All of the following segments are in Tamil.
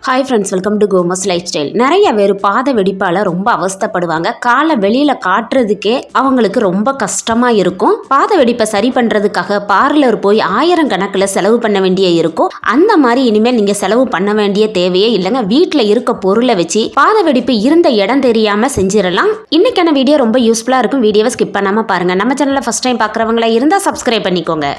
ஹாய் ஃப்ரெண்ட்ஸ், வெல்கம் டு கோமஸ் லைஃப் ஸ்டைல். நிறைய பேர் பாத வெடிப்பால் ரொம்ப அவஸ்தைப்படுவாங்க. காலை வெளியில் காட்டுறதுக்கே அவங்களுக்கு ரொம்ப கஷ்டமாக இருக்கும். பாத வெடிப்பை சரி பண்ணுறதுக்காக பார்லர் போய் 1000 கணக்கில் செலவு பண்ண வேண்டிய இருக்கும். அந்த மாதிரி இனிமேல் நீங்கள் செலவு பண்ண வேண்டிய தேவையே இல்லைங்க. வீட்டில் இருக்க பொருளை வச்சு பாத வெடிப்பு இருந்த இடம் தெரியாமல் செஞ்சிடலாம். இன்னைக்கான வீடியோ ரொம்ப யூஸ்ஃபுல்லாக இருக்கும். வீடியோவை ஸ்கிப் பண்ணாமல் பாருங்கள். நம்ம சேனலில் ஃபஸ்ட் டைம் பார்க்குறவங்களா இருந்தால் சப்ஸ்கிரைப் பண்ணிக்கோங்க.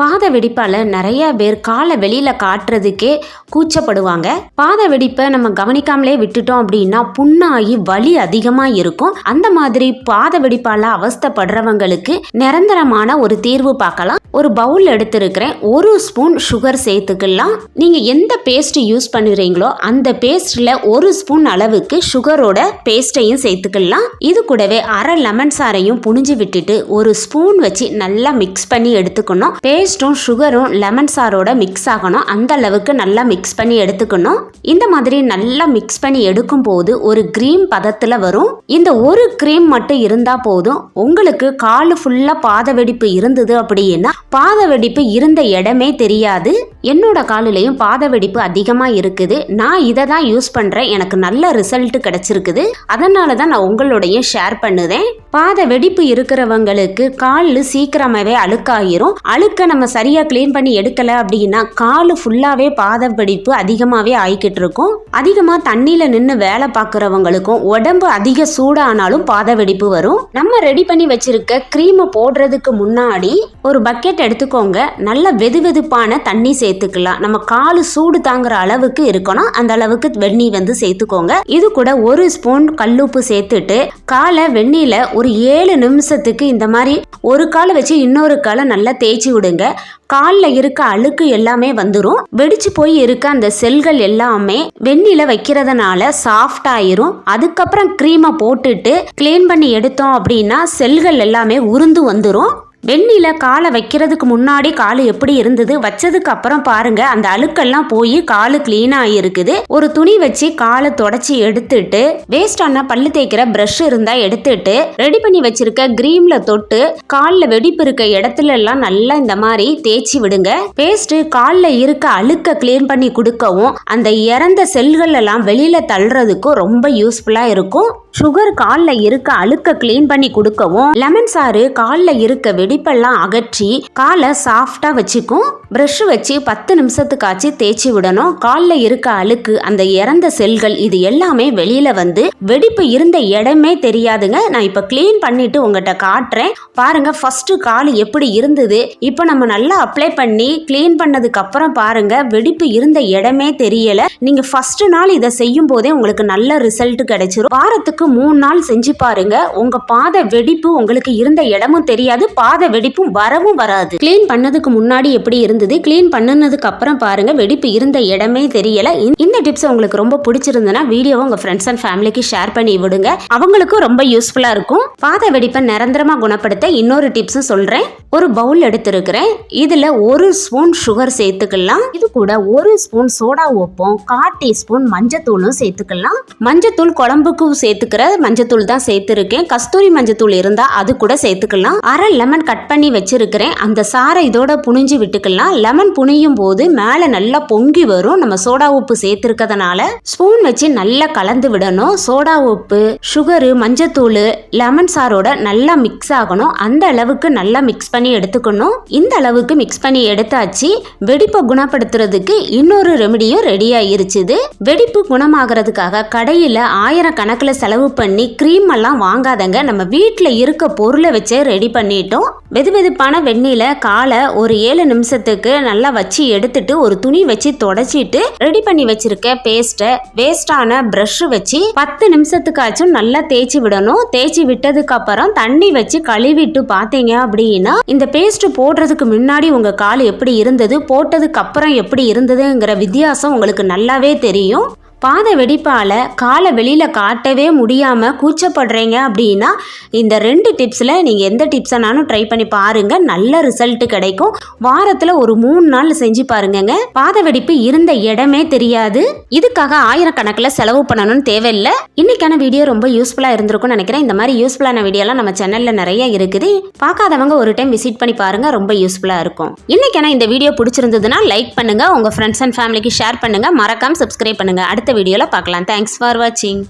பாத வெடிப்பால் நிறைய பேர் காலை வெளியில் காட்டுறதுக்கே கூச்சப்படுவாங்க. பாத வெடிப்பை நம்ம கவனிக்காமலே விட்டுட்டோம் அப்படின்னா புண்ணாகி வலி அதிகமாக இருக்கும். அந்த மாதிரி பாத வெடிப்பால் அவஸ்தைப்படுறவங்களுக்கு நிரந்தரமான ஒரு தீர்வு பார்க்கலாம். ஒரு பவுல் எடுத்திருக்கிறேன். 1 ஸ்பூன் சுகர் சேர்த்துக்கலாம். நீங்கள் எந்த பேஸ்ட் யூஸ் பண்ணுறீங்களோ அந்த பேஸ்ட்டில் 1 ஸ்பூன் அளவுக்கு சுகரோட பேஸ்ட்டையும் சேர்த்துக்கலாம். இது கூடவே அரை லெமன் சாறையும் புழிஞ்சு விட்டுட்டு 1 ஸ்பூன் வச்சு நல்லா மிக்ஸ் பண்ணி எடுத்துக்கணும். பேஸ்ட்டும் சுகரும் லெமன் சாரோட மிக்ஸ் ஆகணும். அந்த அளவுக்கு நல்லா மிக்ஸ் பண்ணி எடுத்துக்கணும். இந்த மாதிரி நல்லா மிக்ஸ் பண்ணி எடுக்கும் போது ஒரு கிரீம் பதத்தில் வரும். இந்த ஒரு கிரீம் மட்டும் இருந்தால் போதும். உங்களுக்கு காலு ஃபுல்லாக பாத வெடிப்பு இருந்தது அப்படின்னா பாத வெடிப்பு இருந்த இடமே தெரியாது. என்னோட காலிலையும் பாத வெடிப்பு அதிகமாக இருக்குது. நான் இதை தான் யூஸ் பண்ணுறேன். எனக்கு நல்ல ரிசல்ட் கிடைச்சிருக்குது. அதனால தான் நான் உங்களோடையும் ஷேர் பண்ணுதேன். பாத வெடிப்பு இருக்கிறவங்களுக்கு கால் சீக்கிரமாகவே அழுக்காயிரும். அழுக்க நம்ம சரியாக க்ளீன் பண்ணி எடுக்கலை அப்படின்னா கால் ஃபுல்லாகவே பாத வெடிப்பு அதிகமாகவே ஆகிக்கிட்டு இருக்கும். அதிகமாக தண்ணியில் நின்று வேலை பார்க்குறவங்களுக்கும் உடம்பு அதிக சூடானாலும் பாத வெடிப்பு வரும். நம்ம ரெடி பண்ணி வச்சிருக்க க்ரீமை போடுறதுக்கு முன்னாடி ஒரு பக்கெட் எடுத்துக்கோங்க. நல்ல வெதுவெதுப்பான தண்ணி சேர்த்துக்கலாம். நம்ம காலு சூடு தாங்குற அளவுக்கு இருக்கணும். அந்த அளவுக்கு வெந்நீர் சேர்த்துக்கோங்க. இது கூட 1 ஸ்பூன் கல்லுப்பு சேர்த்துட்டு காலை வெந்நீர்ல ஒரு 7 நிமிஷத்துக்கு இந்த மாதிரி ஒரு காலை வச்சு இன்னொரு காலை நல்லா தேய்ச்சி விடுங்க. காலில் இருக்க அழுக்கு எல்லாமே வந்துடும். வெடிச்சு போய் இருக்க அந்த செல்கள் எல்லாமே வெந்நீர்ல வைக்கிறதுனால சாஃப்ட் ஆயிரும். அதுக்கப்புறம் க்ரீமை போட்டுட்டு கிளீன் பண்ணி எடுத்தோம் அப்படின்னா செல்கள் எல்லாமே உருந்து வந்துடும். வெந்நீர்ல காலை வைக்கிறதுக்கு முன்னாடி காலு எப்படி இருந்தது, வச்சதுக்கு அப்புறம் பாருங்க அந்த அழுக்கெல்லாம் போய் காலு கிளீனாக இருக்குது. ஒரு துணி வச்சு காலை தொடச்சி எடுத்துட்டு வேஸ்டான பல்லு தேய்க்கிற ப்ரஷ் இருந்தா எடுத்துட்டு ரெடி பண்ணி வச்சிருக்க கிரீம்ல தொட்டு காலில் வெடிப்பு இருக்க இடத்துல எல்லாம் நல்லா இந்த மாதிரி தேய்ச்சி விடுங்க. பேஸ்ட் காலில் இருக்க அழுக்க கிளீன் பண்ணி கொடுக்கவும் அந்த இறந்த செல்கள் எல்லாம் வெளியில தள்ளுறதுக்கும் ரொம்ப யூஸ்ஃபுல்லா இருக்கும். சுகர் காலில் இருக்க அழுக்க கிளீன் பண்ணி கொடுக்கவும் லெமன் சாறு காலில் இருக்க வெடிப்பெல்லாம் அகற்றி காலை சாஃப்டா வச்சுக்கும். ப்ரஷ் வச்சு 10 நிமிஷத்துக்காச்சு தேய்ச்சி விடணும். காலில் இருக்க அழுக்கு அந்த இறந்த செல்கள் இது எல்லாமே வெளியில வந்து வெடிப்பு இருந்த இடமே தெரியாதுங்க. நான் இப்போ கிளீன் பண்ணிட்டு உங்கள்கிட்ட காட்டுறேன் பாருங்க. ஃபர்ஸ்ட் கால் எப்படி இருந்தது, இப்போ நம்ம நல்லா அப்ளை பண்ணி கிளீன் பண்ணதுக்கு அப்புறம் பாருங்க வெடிப்பு இருந்த இடமே தெரியல. நீங்க ஃபர்ஸ்ட் நாள் இதை செய்யும் போதே உங்களுக்கு நல்ல ரிசல்ட் கிடைச்சிரும். வாரத்துக்கு 3 நாள் செஞ்சு பாருங்க. உங்க பாத வெடிப்பு உங்களுக்கு இருந்த இடமும் தெரியாது, பாத வெடிப்பும் வரவும் வராது. கிளீன் பண்ணதுக்கு முன்னாடி எப்படி இருந்தது, கிளீன் பண்ணதுக்கு அப்புறம் பாருங்க வெடிப்பு இருந்த இடமே தெரியல. இந்த டிப்ஸ் உங்களுக்கு ரொம்ப பிடிச்சிருந்தனா வீடியோவை உங்க ஃப்ரெண்ட்ஸ் அண்ட் ஃபேமிலிக்கு ஷேர் பண்ணி விடுங்க. அவங்களுக்கும் ரொம்ப யூஸ்ஃபுல்லா இருக்கும். பாத வெடிப்பை நிரந்தரமா குணப்படுத்த இன்னொரு டிப்ஸும் சொல்றேன். ஒரு பவுல் எடுத்திருக்கிறேன். இதுல 1 ஸ்பூன் சுகர் சேர்த்துக்கலாம். இது கூட 1 ஸ்பூன் சோடா உப்பும் 1/4 டீஸ்பூன் மஞ்சத்தூளும் சேர்த்துக்கலாம். மஞ்சத்தூள் குழம்புக்கு சேர்த்துக்கிற மஞ்சத்தூள் தான் சேர்த்திருக்கேன். கஸ்தூரி மஞ்சத்தூள் இருந்தா அது கூட சேர்த்துக்கலாம். அரை லெமன் கட் பண்ணி வச்சிருக்கிறேன். அந்த சாறை இதோட புனிஞ்சு விட்டுக்கலாம். லெமன் புனியும் போது மேல நல்லா பொங்கி வரும். நம்ம சோடா உப்பு சேர்த்திருக்கிறதுனால ஸ்பூன் வச்சு நல்லா கலந்து விடணும். சோடா உப்பு, சுகரு, மஞ்சத்தூள், லெமன் சாரோட நல்லா மிக்ஸ் ஆகணும். அந்த அளவுக்கு நல்லா மிக்ஸ் பண்ணி எடுத்துக்கணும். இந்த அளவுக்கு மிக்ஸ் பண்ணி எடுத்தாச்சு. வெடிப்பை குணப்படுத்துறதுக்கு இன்னொரு ரெமடியும் ரெடி ஆயிருச்சுது. வெடிப்பு குணமாகறதுக்காக கடையில 1000 கணக்குல செலவு பண்ணி கிரீம் எல்லாம் வாங்காதங்க. நம்ம வீட்டில் இருக்க பொருளை வச்சு ரெடி பண்ணிட்டோம். வெதுவெதுப்பான வெந்நீர்ல காலை ஒரு 7 நிமிஷத்துக்கு நல்லா வச்சு எடுத்துட்டு ஒரு துணி வச்சு தொடச்சிட்டு ரெடி பண்ணி வச்சிருக்க பேஸ்ட்டை வேஸ்டான ப்ரஷ் வச்சு 10 நிமிஷத்துக்காச்சும் நல்லா தேய்ச்சி விடணும். தேய்ச்சி விட்டதுக்கு அப்புறம் தண்ணி வச்சு கழுவிட்டு பார்த்தீங்க அப்படின்னா இந்த பேஸ்ட் போடுறதுக்கு முன்னாடி உங்க கால் எப்படி இருந்தது, போட்டதுக்கு அப்புறம் எப்படி இருந்ததுங்கிற வித்தியாசம் உங்களுக்கு நல்லாவே தெரியும். பாத வெடிப்பால் காலை வெளியில் காட்டவே முடியாமல் கூச்சப்படுறீங்க அப்படின்னா இந்த 2 டிப்ஸில் நீங்கள் எந்த டிப்ஸனாலும் ட்ரை பண்ணி பாருங்கள், நல்ல ரிசல்ட் கிடைக்கும். வாரத்தில் ஒரு 3 நாள் செஞ்சு பாருங்கங்க. பாத வெடிப்பு இருந்த இடமே தெரியாது. இதுக்காக ஆயிரக்கணக்கில் செலவு பண்ணணும்னு தேவையில்லை. இன்னைக்கான வீடியோ ரொம்ப யூஸ்ஃபுல்லாக இருந்திருக்கும்னு நினைக்கிறேன். இந்த மாதிரி யூஸ்ஃபுல்லான வீடியோலாம் நம்ம சேனலில் நிறைய இருக்குது. பார்க்காதவங்க ஒரு டைம் விசிட் பண்ணி பாருங்கள், ரொம்ப யூஸ்ஃபுல்லாக இருக்கும். இன்னைக்கான இந்த வீடியோ பிடிச்சிருந்ததுன்னா லைக் பண்ணுங்கள், உங்கள் ஃப்ரெண்ட்ஸ் அண்ட் ஃபேமிலிக்கு ஷேர் பண்ணுங்கள், மறக்காமல் சப்ஸ்கிரைப் பண்ணுங்கள். அடுத்த வீடியோவில் பார்க்கலாம். தேங்க்ஸ் ஃபார் வாட்சிங்.